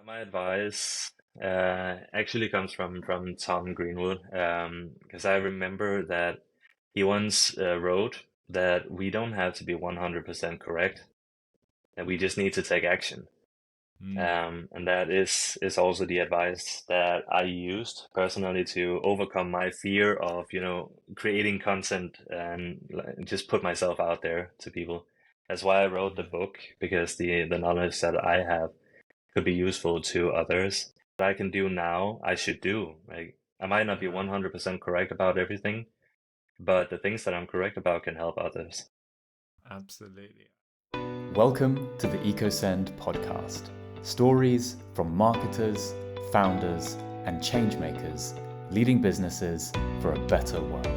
My advice actually comes from Tom Greenwood, because I remember that he once wrote that we don't have to be 100% correct, that we just need to take action. Mm. And that is also the advice that I used personally to overcome my fear of, creating content and like, just put myself out there to people. That's why I wrote the Yeah, book, because the knowledge that I have could be useful to others. What I can do now, I should do. Like, I might not be yeah, 100% correct about everything, but the things that I'm correct about can help others. absolutely. Welcome to the EcoSend podcast. Stories from marketers, founders, and changemakers leading businesses for a better world.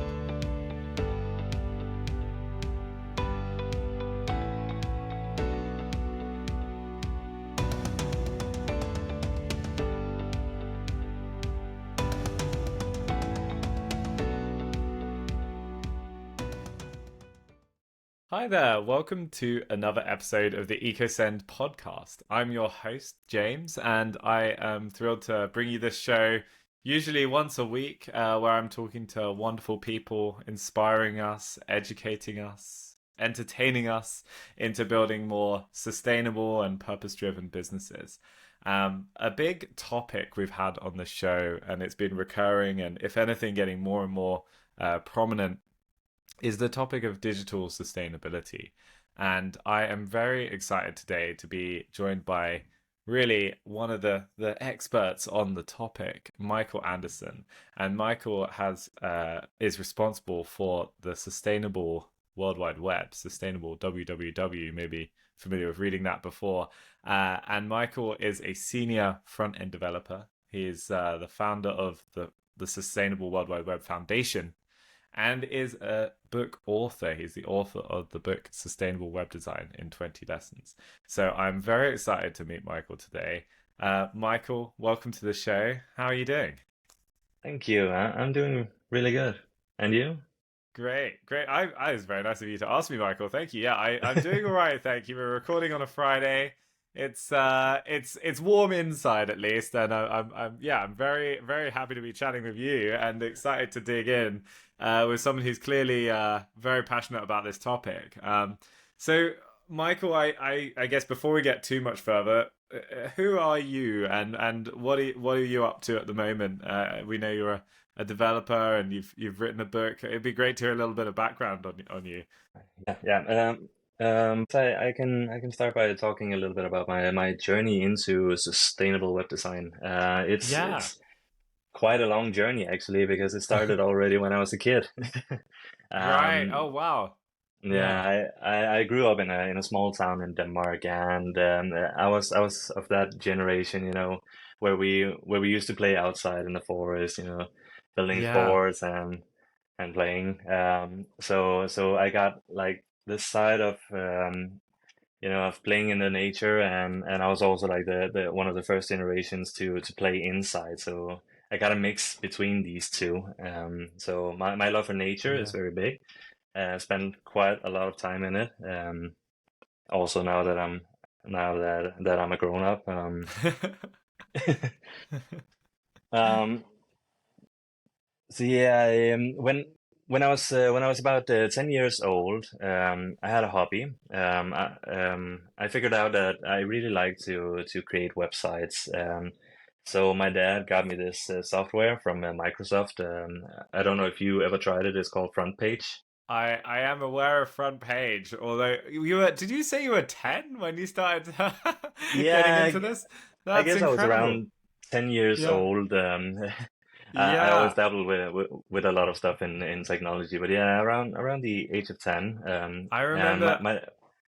Hi there, welcome to another episode of the EcoSend podcast. I'm your host, James, and I am thrilled to bring you this show usually once a week where I'm talking to wonderful people, inspiring us, educating us, entertaining us into building more sustainable and purpose driven businesses. A big topic we've had on the show, and it's been recurring, and if anything, getting more and more prominent is the topic of digital sustainability. And I am very excited today to be joined by really one of the experts on the topic, Michael Andersen. And Michael is responsible for the sustainable World Wide Web, sustainable WWW. You may be familiar with reading that before. And Michael is a senior front end developer. He's the founder of the Sustainable World Wide Web Foundation and is a book author. He's the author of the book Sustainable Web Design in 20 Lessons. So I'm very excited to meet Michael today. Michael, welcome to the show. How are you doing? Thank you. I'm doing really good. And you? Great, great. I was very nice of you to ask me, Michael. Thank you. Yeah, I'm doing all right. Thank you. We're recording on a Friday. It's warm inside at least, and I'm very very happy to be chatting with you and excited to dig in with someone who's clearly very passionate about this topic. So Michael, I guess before we get too much further, who are you and what are you up to at the moment? We know you're a developer and you've written a book. It'd be great to hear a little bit of background on you. Yeah, yeah. So I can start by talking a little bit about my journey into sustainable web design. It's Yeah. quite a long journey actually, because it started already when I was a kid. Right. Um, Oh wow. Yeah. yeah, I grew up in a small town in Denmark, and I was of that generation, where we used to play outside in the forest, building Yeah. forts and playing. So I got like this side of playing in the nature, and I was also like the one of the first generations to play inside. So I got a mix between these two. So my love for nature is Yeah. very big. Spend quite a lot of time in it. Also now that I'm a grown up. Um, so yeah, when I was about 10 years old, I had a hobby. I figured out that I really like to create websites. So my dad got me this software from Microsoft. I don't know if you ever tried it. It's called Front Page. I am aware of front page. Although you were, did you say you were 10 when you started getting Yeah, into this? I That's guess I was incredible. around 10 years Yeah. old. I always Yeah. dabbled with a lot of stuff in technology, but yeah, around the age of 10. I And my, remember my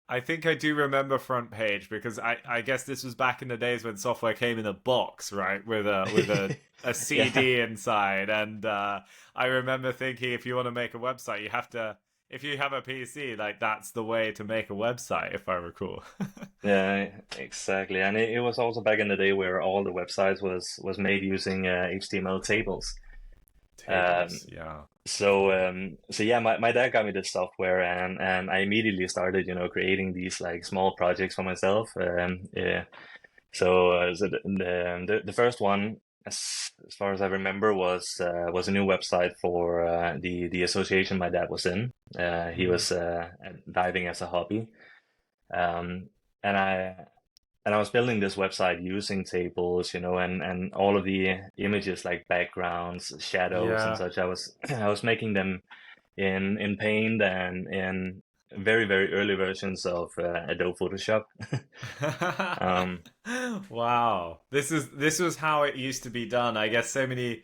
I think I do remember front page because I guess this was back in the days when software came in a box, right, with a yeah, CD inside, and I remember thinking if you want to make a website, you have to if you have a PC, like that's the way to make a website, if I recall. yeah, exactly. And it was also back in the day where all the websites was made using HTML tables. Um, Tables, yeah, so yeah, my dad got me this software, and I immediately started, creating these like small projects for myself. Yeah, So the first one, as far as I remember, was a new website for the association my dad was in. He Mm. was diving as a hobby, um, and I was building this website using tables, and all of the images like backgrounds, shadows, and Yeah. such. I was making them in Paint and in very, very early versions of Adobe Photoshop. Um, Wow. This was how it used to be done. I guess so many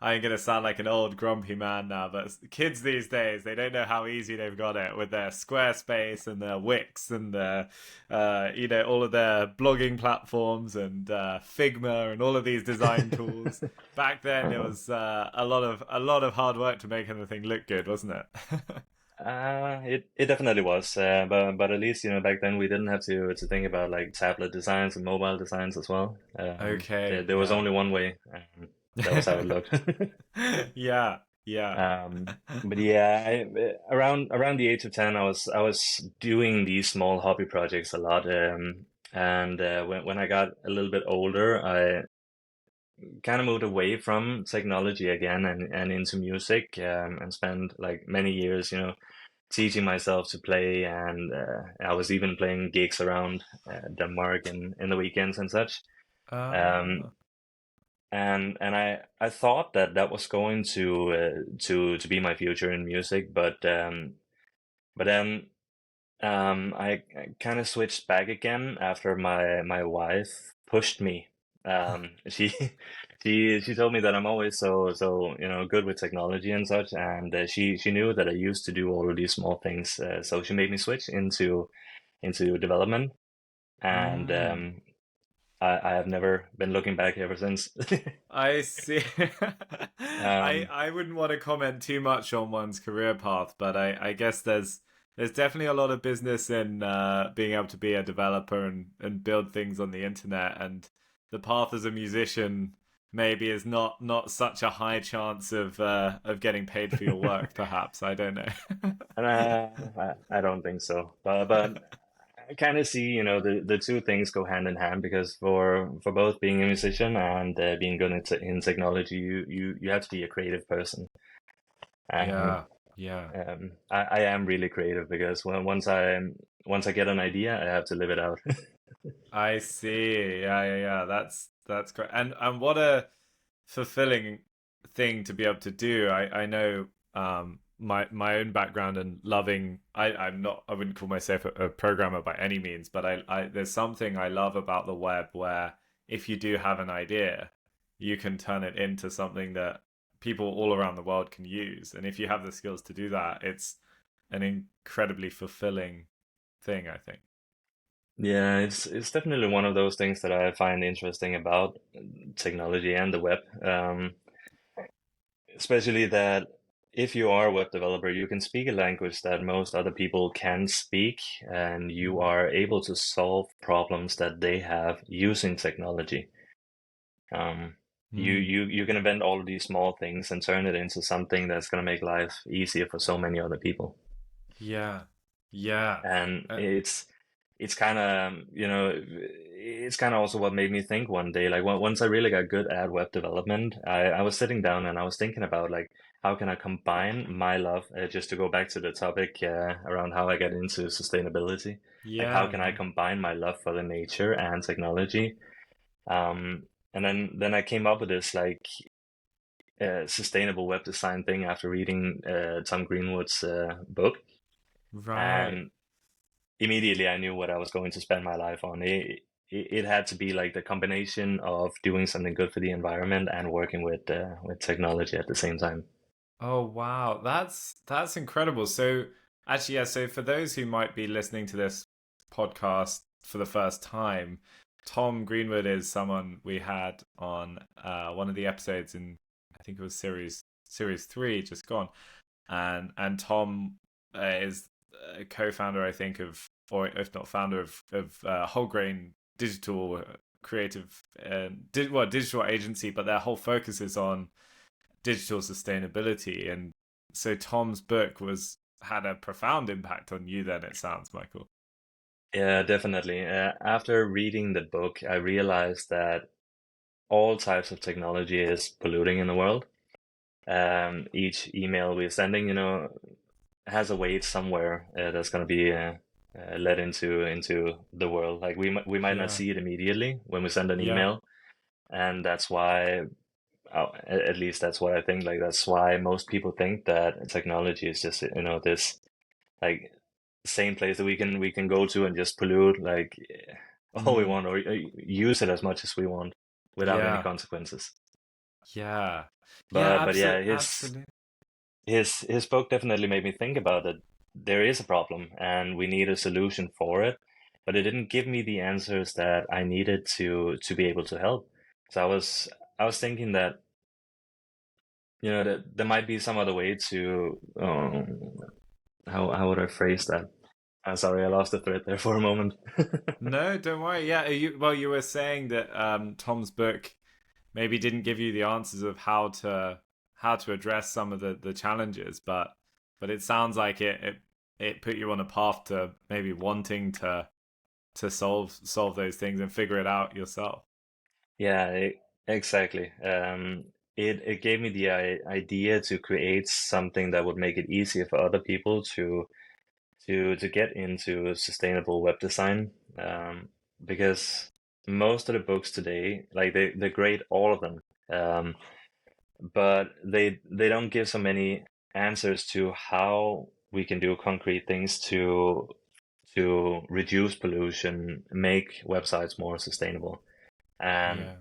I'm gonna sound like an old grumpy man now, but kids these days, they don't know how easy they've got it with their Squarespace and their Wix and their all of their blogging platforms and Figma and all of these design tools. Back then it uh, was a lot of hard work to make anything look good, wasn't it? it definitely was, but at least back then we didn't have to think about like tablet designs and mobile designs as well. Okay, There was yeah. only one way. That was how it looked. Yeah, yeah. But yeah, around the age of 10, I was doing these small hobby projects a lot. And when I got a little bit older, I kind of moved away from technology again and into music, and spent like many years, teaching myself to play, and I was even playing gigs around Denmark in the weekends and such. Um, uh, and I thought that was going to be my future in music, but then I kind of switched back again after my wife pushed me. She she told me that I'm always so good with technology and such, and she knew that I used to do all of these small things, so she made me switch into development, and mm. I have never been looking back ever since. I see. I um, I wouldn't want to comment too much on one's career path, but I guess there's definitely a lot of business in being able to be a developer and build things on the internet, and the path as a musician maybe is not such a high chance of getting paid for your work, perhaps. I don't know. and I don't think so, but I kind of see, the two things go hand in hand, because for both being a musician and being good in technology, you have to be a creative person. And Yeah, yeah. I am really creative, because once I get an idea, I have to live it out. I see. Yeah, yeah, yeah. That's great. And what a fulfilling thing to be able to do. I know my own background and loving I wouldn't call myself a programmer by any means, but I there's something I love about the web where if you do have an idea, you can turn it into something that people all around the world can use. And if you have the skills to do that, it's an incredibly fulfilling thing, I think. Yeah, it's definitely one of those things that I find interesting about technology and the web. Especially that if you are a web developer, you can speak a language that most other people can speak, and you Mm. are able to solve problems that they have using technology. Um, Mm. you can invent all of these small things and turn it into something that's going to make life easier for so many other people. Yeah. Yeah. And Uh, it's kind of, it's kind of also what made me think one day, like once I really got good at web development, I was sitting down and I was thinking about like, how can I combine my love, just to go back to the topic around how I get into sustainability, like how yeah. can I combine my love for the nature and technology? Um, and then I came up with this like sustainable web design thing after reading Tom Greenwood's book. Right. And immediately I knew what I was going to spend my life on. It had to be like the combination of doing something good for the environment and working with technology at the same time. Oh wow, that's incredible. So actually, yeah, so for those who might be listening to this podcast for the first time, Tom Greenwood is someone we had on one of the episodes in I think it was series three, just gone. And Tom is a co-founder, I think, of or if not founder of Whole Grain Digital creative digital agency, but their whole focus is on digital sustainability. And so Tom's book was had a profound impact on you then, it sounds, Michael. Yeah, definitely. After reading the book, I realized that all types of technology is polluting in the world. Each email we're sending, has a weight somewhere that's going to be let into the world. Like we might not Yeah, see it immediately when we send an yeah, email, and that's why, at least that's what I think. Like that's why most people think that technology is just this like same place that we can go to and just pollute like all we mm, want, or use it as much as we want without any yeah, consequences. yeah, yeah. But yeah, Absolutely. his book definitely made me think about that there is a problem and we need a solution for it, but it didn't give me the answers that I needed to be able to help. So I was thinking that that there might be some other way to how would I phrase that? Sorry, I lost the thread there for a moment. No, don't worry. Yeah, you were saying that Tom's book maybe didn't give you the answers of how to address some of the challenges, but it sounds like it put you on a path to maybe wanting to solve those things and figure it out yourself. Yeah, exactly. It gave me the idea to create something that would make it easier for other people to get into sustainable web design. Because most of the books today, like they're great, all of them, um, but they don't give so many answers to how we can do concrete things to reduce pollution, make websites more sustainable. And Yeah,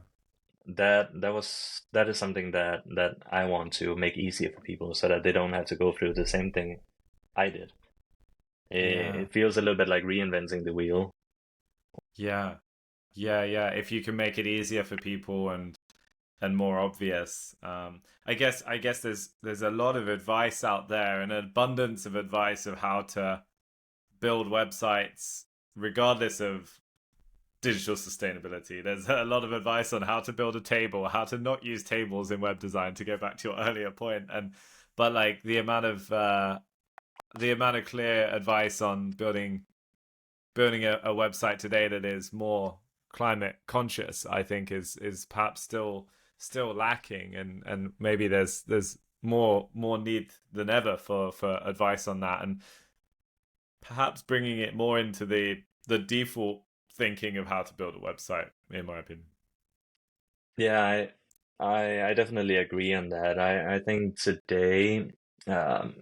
that is something that I want to make easier for people so that they don't have to go through the same thing I did. yeah, It feels a little bit like reinventing the wheel. yeah, yeah. If you can make it easier for people and more obvious. I guess there's a lot of advice out there, an abundance of advice of how to build websites, regardless of digital sustainability. There's a lot of advice on how to build a table, how to not use tables in web design. To go back to your earlier point, and but like the amount of clear advice on building a website today that is more climate conscious, I think is perhaps still lacking, and maybe there's more need than ever for advice on that, and perhaps bringing it more into the default thinking of how to build a website, in my opinion. Yeah, I definitely agree on that. I think today, um,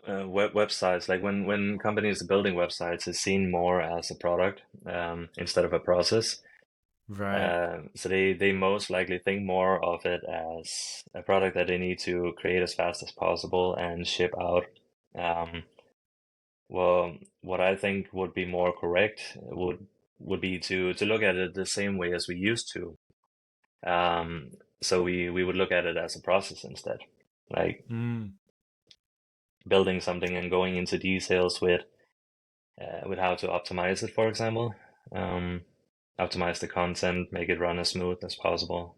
websites, like when companies are building websites, is seen more as a product, instead of a process. Right. So they most likely think more of it as a product that they need to create as fast as possible and ship out. Um, well, what I think would be more correct would be to look at it the same way as we used to. So we would look at it as a process instead, like Mm. building something and going into details with how to optimize it, for example. Um, Optimize the content, make it run as smooth as possible.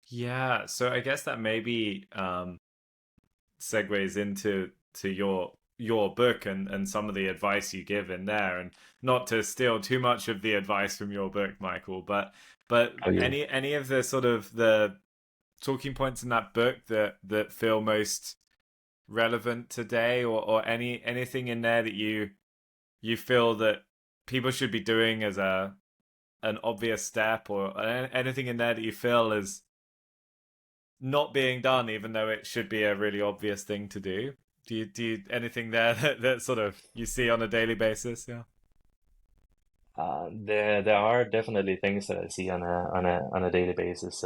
Yeah, so I guess that maybe segues into your book and some of the advice you give in there, and not to steal too much of the advice from your book, Michael, but Oh, you? any of the sort of the talking points in that book that feel most relevant today, or anything in there that you feel that people should be doing as a an obvious step, or anything in there that you feel is not being done, even though it should be a really obvious thing to do. Do you anything there that sort of you see on a daily basis? Yeah. There are definitely things that I see on a daily basis.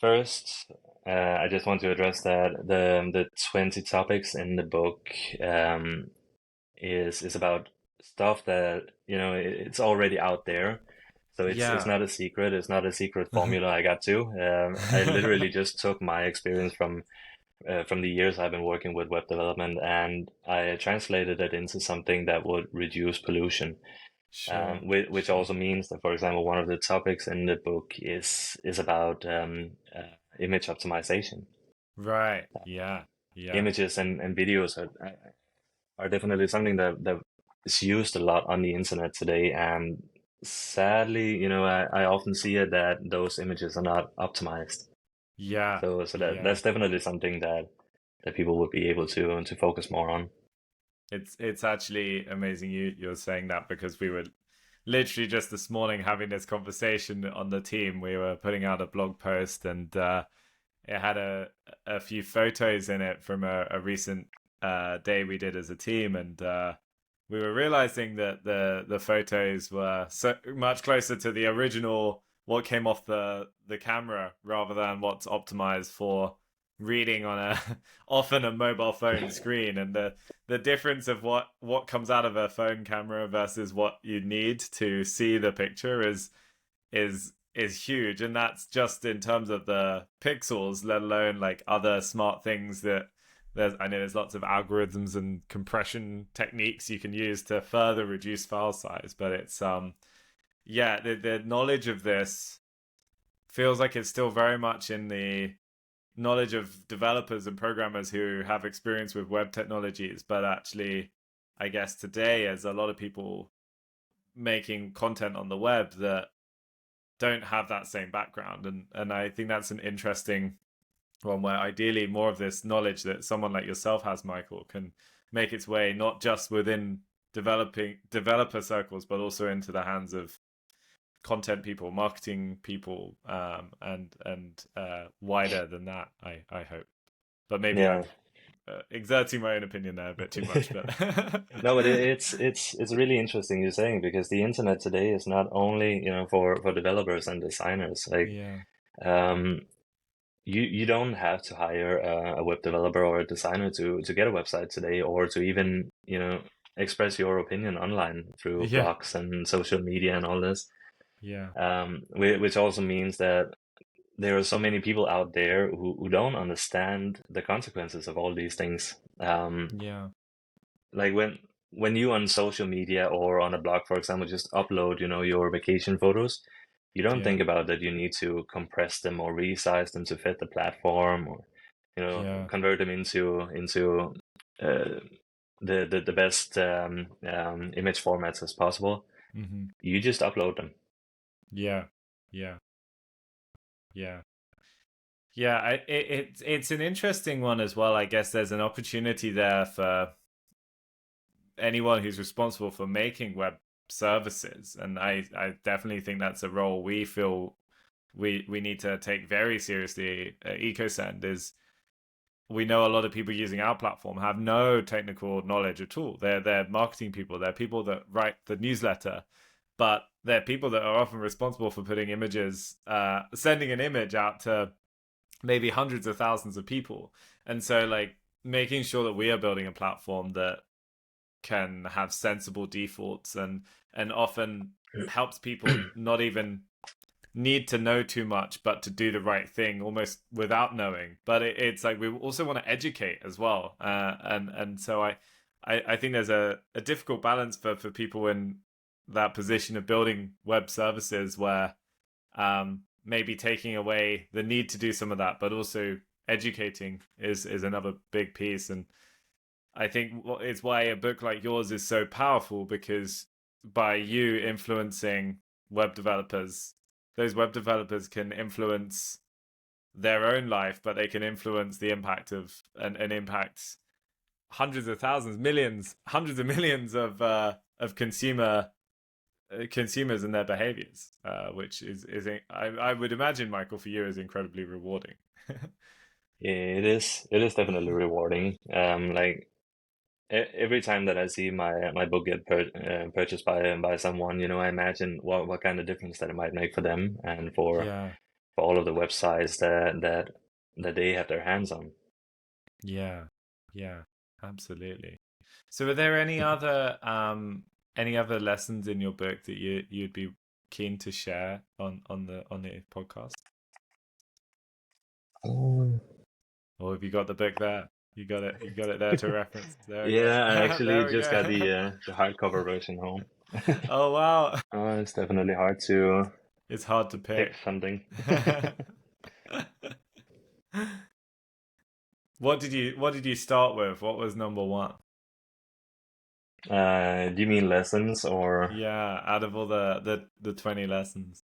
First, I just want to address that the 20 topics in the book, um, is about stuff that it's already out there. So it's Yeah. not a secret. It's not a secret formula I got to. I literally just took my experience from the years I've been working with web development, and I translated it into something that would reduce pollution. Sure. Which Sure. also means that, for example, one of the topics in the book is about image optimization. Right. Yeah. Yeah. Images and videos are definitely something that is used a lot on the internet today, and sadly, I often see it that those images are not optimized. Yeah, So yeah. that's definitely something that people would be able to focus more on. It's actually amazing you're saying that, because we were literally just this morning having this conversation on the team. We were putting out a blog post, and it had a few photos in it from a recent day we did as a team, and we were realizing that the photos were so much closer to the original, what came off the camera, rather than what's optimized for reading on a often a mobile phone screen. And the difference of what comes out of a phone camera versus what you need to see the picture is huge. And that's just in terms of the pixels, let alone like other smart things that I know there's lots of algorithms and compression techniques you can use to further reduce file size. But it's yeah, the knowledge of this feels like it's still very much in the knowledge of developers and programmers who have experience with web technologies. But actually, I guess today, as a lot of people making content on the web that don't have that same background, and I think that's an interesting one, where ideally more of this knowledge that someone like yourself has, Michael, can make its way not just within developer circles, but also into the hands of content people, marketing people, and wider than that. I hope, but maybe Yeah. I'm exerting my own opinion there a bit too much. But No, but it's really interesting you're saying, because the internet today is not only, for developers and designers. Like, yeah, um, you don't have to hire a web developer or a designer to get a website today, or to even, express your opinion online through yeah, blogs and social media and all this. yeah, Which also means that there are so many people out there who don't understand the consequences of all these things. yeah, Like when you on social media or on a blog, for example, just upload, your vacation photos, you don't yeah, think about that you need to compress them or resize them to fit the platform, or, yeah. convert them into uh, the best image formats as possible. Mm-hmm. You just upload them. Yeah, yeah, yeah. Yeah, it's an interesting one as well. I guess there's an opportunity there for anyone who's responsible for making web services, and I definitely think that's a role we feel we need to take very seriously at EcoSend. Is we know a lot of people using our platform have no technical knowledge at all. They're marketing people, they're people that write the newsletter, but they're people that are often responsible for putting images, sending an image out to maybe hundreds of thousands of people. And so like making sure that we are building a platform that can have sensible defaults, and often helps people not even need to know too much, but to do the right thing almost without knowing. But it's like we also want to educate as well, and so I think there's a difficult balance for people in that position of building web services, where maybe taking away the need to do some of that, but also educating is another big piece. And I think it's why a book like yours is so powerful, because by you influencing web developers, those web developers can influence their own life, but they can influence the impact of and impact hundreds of thousands, millions, hundreds of millions of consumers and their behaviors, which is I would imagine, Michael, for you is incredibly rewarding. Yeah, it is definitely rewarding. Like, every time that I see my book get purchased by someone, I imagine what kind of difference that it might make for them, and Yeah, for all of the websites that they have their hands on. yeah, yeah, absolutely. So, are there any other lessons in your book that you'd be keen to share on the podcast? Um, Or have you got the book there? You got it there to reference. There we Yeah, I go. actually There we just got go. the hardcover version home. Oh wow. It's definitely hard to It's hard to pick pick. something. What did you start with? What was number one? Do you mean lessons or? Yeah, out of all the 20 lessons.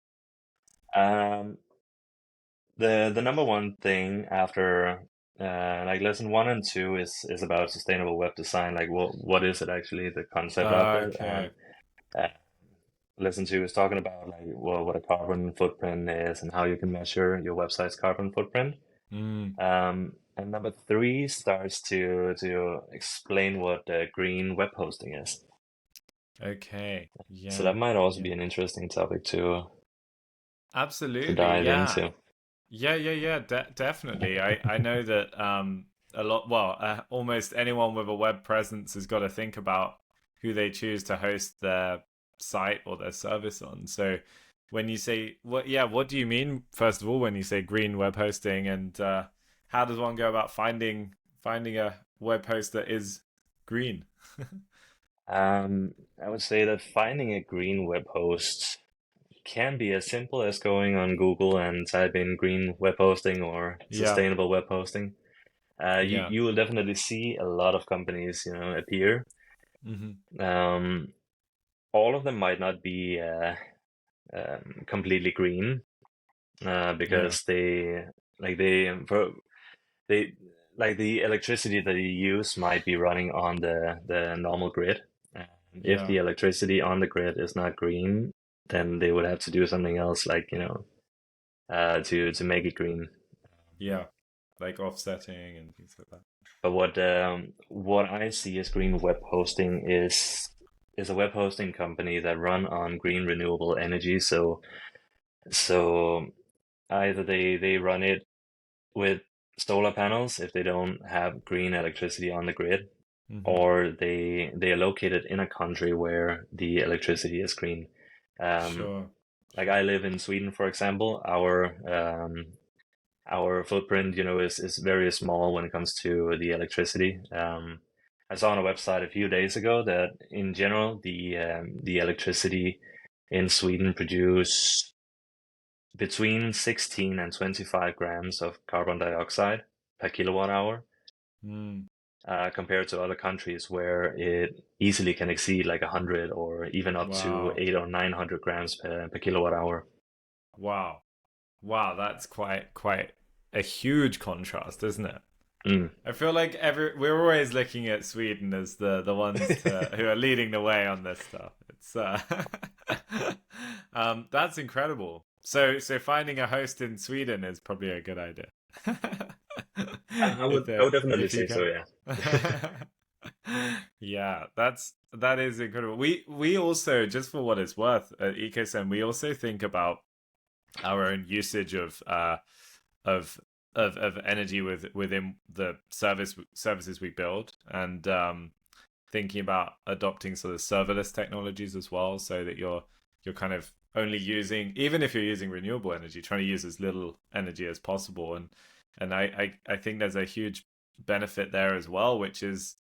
um, the number one thing after like lesson one and two is about sustainable web design. Like what is it actually, the concept of it? And Okay. uh, lesson two is talking about like what a carbon footprint is and how you can measure your website's carbon footprint. Mm, And number three starts to explain what green web hosting is. okay. So that Yeah. might also Yeah. be an interesting topic to Absolutely. dive Yeah. into. Yeah. Definitely. I know that a lot, well, almost anyone with a web presence has got to think about who they choose to host their site or their service on. So when you say what do you mean first of all when you say green web hosting, and how does one go about finding a web host that is green? I would say that finding a green web host can be as simple as going on Google and type in green web hosting or Yeah. sustainable web hosting. Yeah. You will definitely see a lot of companies, appear. Hmm. Um, all of them might not be completely green, Yeah. because they like the electricity that you use might be running on the normal grid. And if Yeah. the electricity on the grid is not green, then they would have to do something else, like to make it green. Yeah. Like offsetting and things like that. But what I see as green web hosting is a web hosting company that run on green renewable energy. So either they run it with solar panels if they don't have green electricity on the grid, Hmm. or they are located in a country where the electricity is green. Um, Sure. like I live in Sweden, for example. Our footprint, is very small when it comes to the electricity. I saw on a website a few days ago that in general the electricity in Sweden produce between 16 and 25 grams of carbon dioxide per kilowatt hour, Mm. compared to other countries where it easily can exceed like 100 or even up to Wow. 8 or 900 grams per kilowatt hour. Wow. Wow, that's quite a huge contrast, isn't it? Mm. I feel like we're always looking at Sweden as the ones who are leading the way on this stuff. It's that's incredible. So finding a host in Sweden is probably a good idea. I if would I would definitely if you say so, can. yeah. Yeah, that is incredible. We also, just for what it's worth at EcoSend, we also think about our own usage of of energy within the services we build, and thinking about adopting sort of serverless technologies as well, so that you're kind of only using, even if you're using renewable energy, trying to use as little energy as possible. And I think there's a huge benefit there as well, which is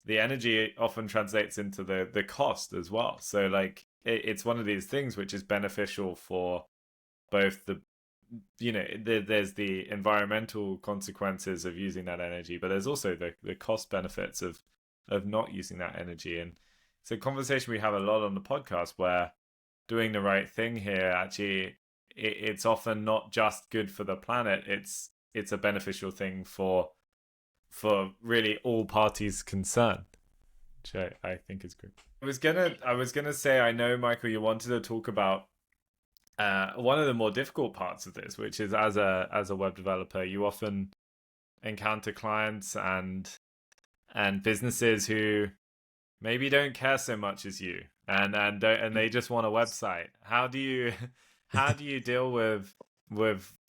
the energy often translates into the cost as well. So like it's one of these things which is beneficial for both there's the environmental consequences of using that energy, but there's also the cost benefits of not using that energy. And it's a conversation we have a lot on the podcast, where doing the right thing here actually, it's often not just good for the planet, it's a beneficial thing for really all parties concerned, which I think is great. I was gonna say, I know, Michael, you wanted to talk about one of the more difficult parts of this, which is as a web developer, you often encounter clients and businesses who maybe don't care so much as you, and they just want a website. How do you how do you deal with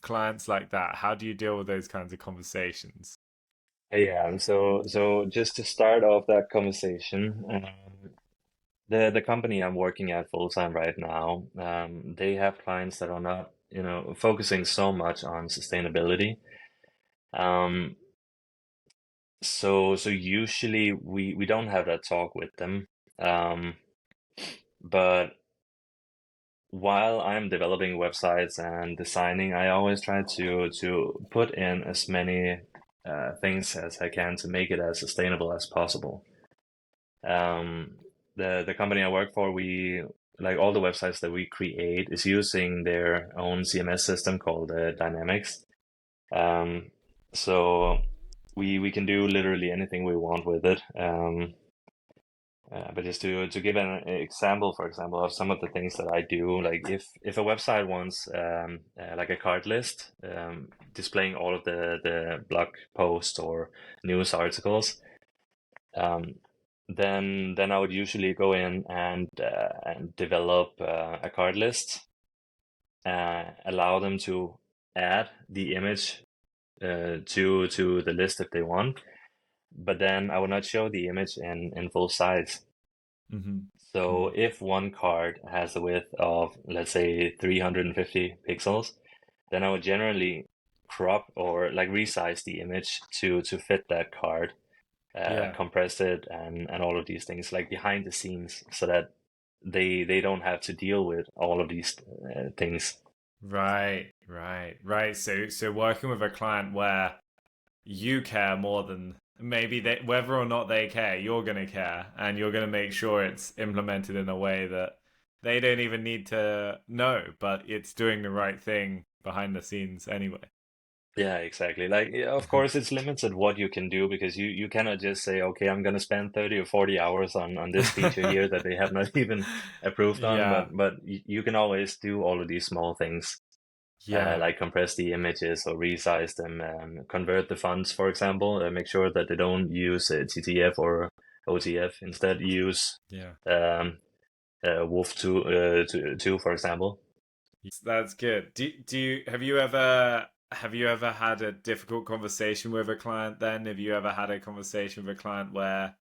clients like that? How do you deal with those kinds of conversations? Yeah, so just to start off that conversation, the company I'm working at full time right now, they have clients that are not, focusing so much on sustainability. Um, so usually we don't have that talk with them. Um, but while I'm developing websites and designing, I always try to put in as many things as I can to make it as sustainable as possible. Um, the company I work for, we like all the websites that we create is using their own CMS system called Dynamics. So we can do literally anything we want with it. But just to give an example, for example, of some of the things that I do, like if a website wants like a card list displaying all of the blog posts or news articles, then I would usually go in and develop a card list, allow them to add the image to the list if they want, but then I would not show the image in full size. Mm-hmm. So if one card has a width of, let's say, 350 pixels, then I would generally crop or like resize the image to fit that card, compress it, and all of these things like behind the scenes, so that they don't have to deal with all of these things. Right. So working with a client where you care more than maybe whether or not they care, you're going to care, and you're going to make sure it's implemented in a way that they don't even need to know, but it's doing the right thing behind the scenes anyway. Yeah, exactly. Like, yeah, of course, it's limited what you can do, because you cannot just say, okay, I'm going to spend 30 or 40 hours on this feature here that they have not even approved on. Yeah. But you can always do all of these small things, Yeah. like compress the images or resize them, convert the fonts, for example, make sure that they don't use TTF or OTF. Instead, use WOF 2, for example. That's good. Have you ever had a difficult conversation with a client then? Have you ever had a conversation with a client where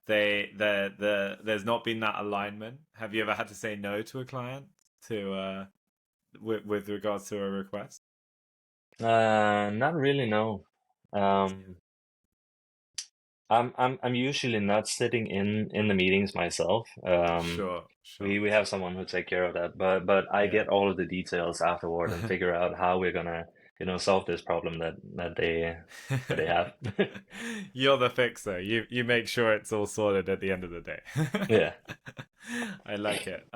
there's not been that alignment? Have you ever had to say no to a client with regards to a request? Not really, no. I'm usually not sitting in the meetings myself. Sure. We have someone who take care of that, but I get all of the details afterward and figure out how we're gonna, solve this problem that they have. You're the fixer. You make sure it's all sorted at the end of the day. Yeah. I like it.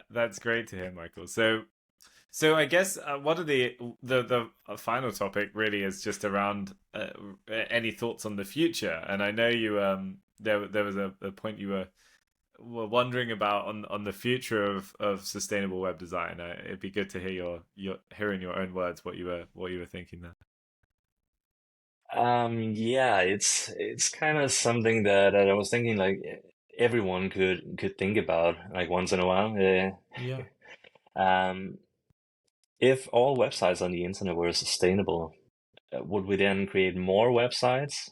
That's great to hear, Michael. So I guess one of the final topic really is just around any thoughts on the future. And I know you there was a point you were wondering about on the future of sustainable web design. It'd be good to hear your hearing your own words what you were thinking there. Yeah, it's kind of something that I was thinking, like everyone could think about like once in a while. Yeah. If all websites on the internet were sustainable, would we then create more websites?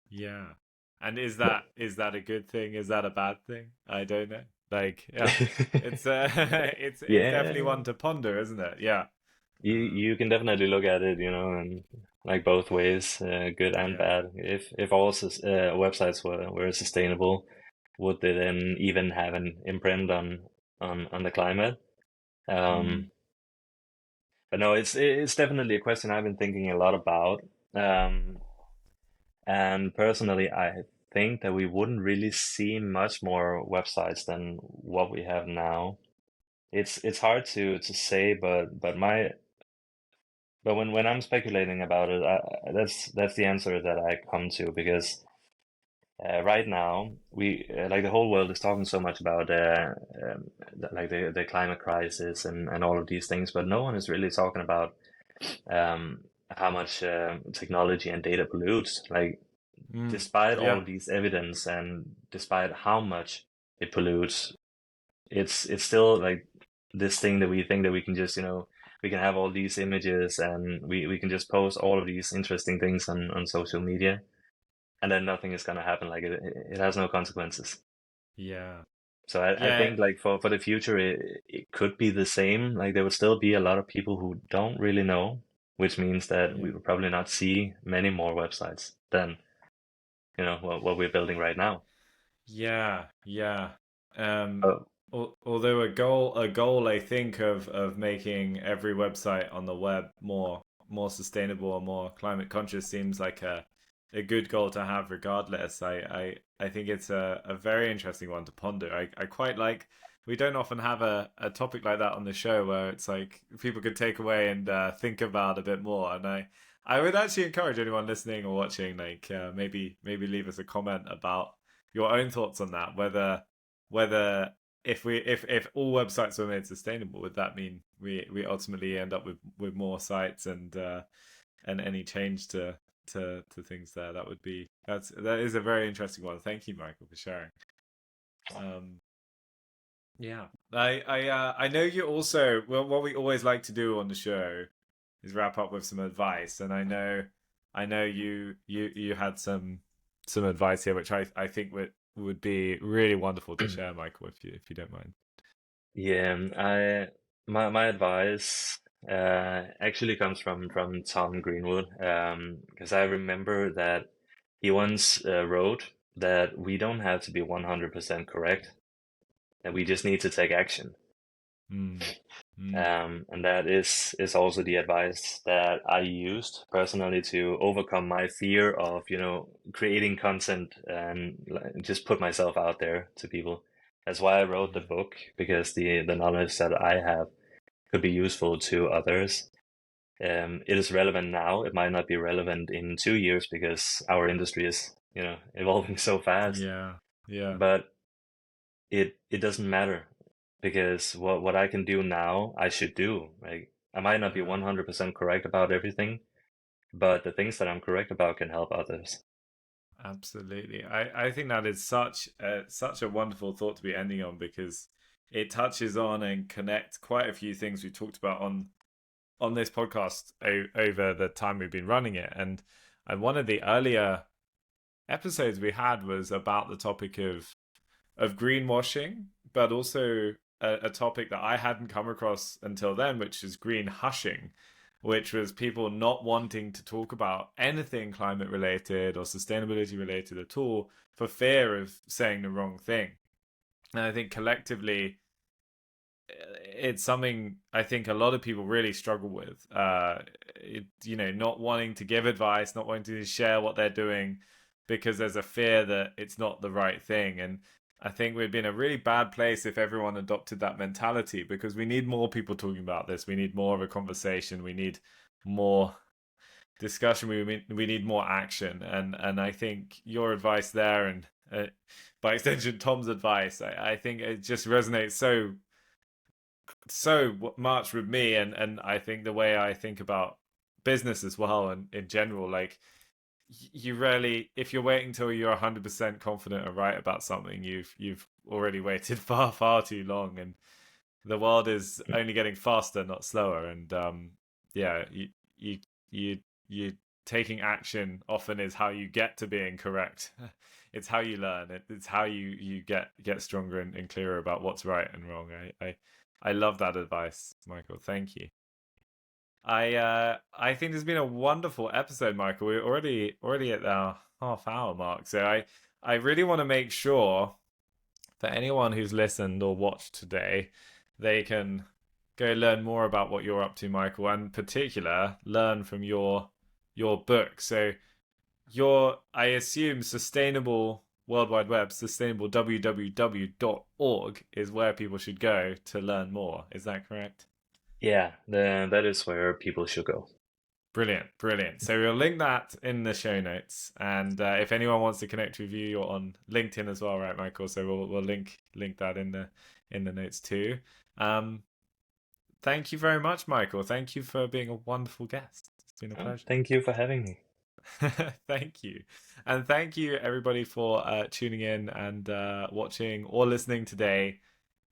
Yeah. And is that a good thing? Is that a bad thing? I don't know. Like, yeah, it's it's definitely one to ponder, isn't it? Yeah. You can definitely look at it, and like both ways, good and bad. If all websites were sustainable, would they then even have an imprint on the climate? But no, it's definitely a question I've been thinking a lot about. And personally, I think that we wouldn't really see much more websites than what we have now. It's hard to say, but when I'm speculating about it, that's the answer that I come to, because right now we like the whole world is talking so much about like the climate crisis and all of these things, but no one is really talking about how much technology and data pollutes. Like, despite all of these evidence and despite how much it pollutes, it's still like this thing that we think that we can just, we can have all these images and we can just post all of these interesting things on social media, and then nothing is gonna happen. Like it has no consequences. Yeah. So I think like for the future, it could be the same. Like there would still be a lot of people who don't really know, which means that we will probably not see many more websites than, what we're building right now. Yeah. Although a goal I think of making every website on the web more sustainable or more climate conscious seems like a good goal to have regardless. I think it's a very interesting one to ponder. I quite like, we don't often have a topic like that on the show where it's like people could take away and think about a bit more. And I would actually encourage anyone listening or watching, like maybe leave us a comment about your own thoughts on that. Whether if all websites were made sustainable, would that mean we ultimately end up with more sites and any change to things there? That is a very interesting one. Thank you, Michael, for sharing. Yeah, I know you also, well, what we always like to do on the show is wrap up with some advice, and I know you had some advice here, which I think would be really wonderful to share, Michael, if you don't mind. Yeah, my advice actually comes from Tom Greenwood, because I remember that he once wrote that we don't have to be 100% correct, that we just need to take action. And that is also the advice that I used personally to overcome my fear of, creating content and just put myself out there to people. That's why I wrote the book, because the knowledge that I have could be useful to others. It is relevant now. It might not be relevant in 2 years because our industry is, evolving so fast. Yeah. But it doesn't matter, because what I can do now, I should do. Like, I might not be 100% correct about everything, but the things that I'm correct about can help others. Absolutely. I think that is such a wonderful thought to be ending on, because it touches on and connects quite a few things we talked about on this podcast over the time we've been running it. And one of the earlier episodes we had was about the topic of greenwashing, but also a topic that I hadn't come across until then, which is green hushing, which was people not wanting to talk about anything climate related or sustainability related at all for fear of saying the wrong thing. And I think collectively, it's something I think a lot of people really struggle with. Not wanting to give advice, not wanting to share what they're doing because there's a fear that it's not the right thing. And I think we'd be in a really bad place if everyone adopted that mentality, because we need more people talking about this. We need more of a conversation. We need more discussion. We need more action. And I think your advice there, and by extension Tom's advice, I think it just resonates so much with me, and I think the way I think about business as well, and in general, like, you rarely, if you're waiting till you're 100% confident or right about something, you've already waited far too long, and the world is only getting faster, not slower. And you taking action often is how you get to being correct. It's how you learn. It's how you get stronger and clearer about what's right and wrong. I love that advice, Michael. Thank you. I think this has been a wonderful episode, Michael. We're already at our half-hour mark, so I really want to make sure that anyone who's listened or watched today, they can go learn more about what you're up to, Michael, and in particular learn from your book. So I assume Sustainable World Wide Web, sustainable www.org is where people should go to learn more. Is that correct? Yeah, that is where people should go. Brilliant. So we'll link that in the show notes, and if anyone wants to connect with you, you're on LinkedIn as well, right, Michael? So we'll link that in the notes too. Thank you very much, Michael. Thank you for being a wonderful guest. It's been a pleasure. Thank you for having me. Thank you. And thank you, everybody, for tuning in and watching or listening today.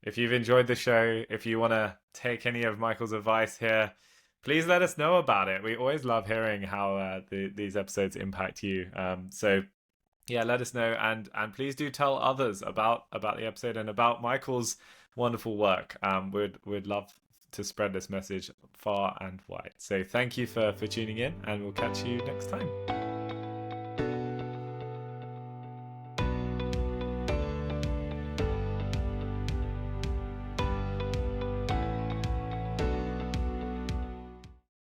If you've enjoyed the show, if you want to take any of Michael's advice here, please let us know about it. We always love hearing how these episodes impact you. So yeah, let us know, and please do tell others about the episode and about Michael's wonderful work. We'd love to spread this message far and wide. So thank you for tuning in, and we'll catch you next time.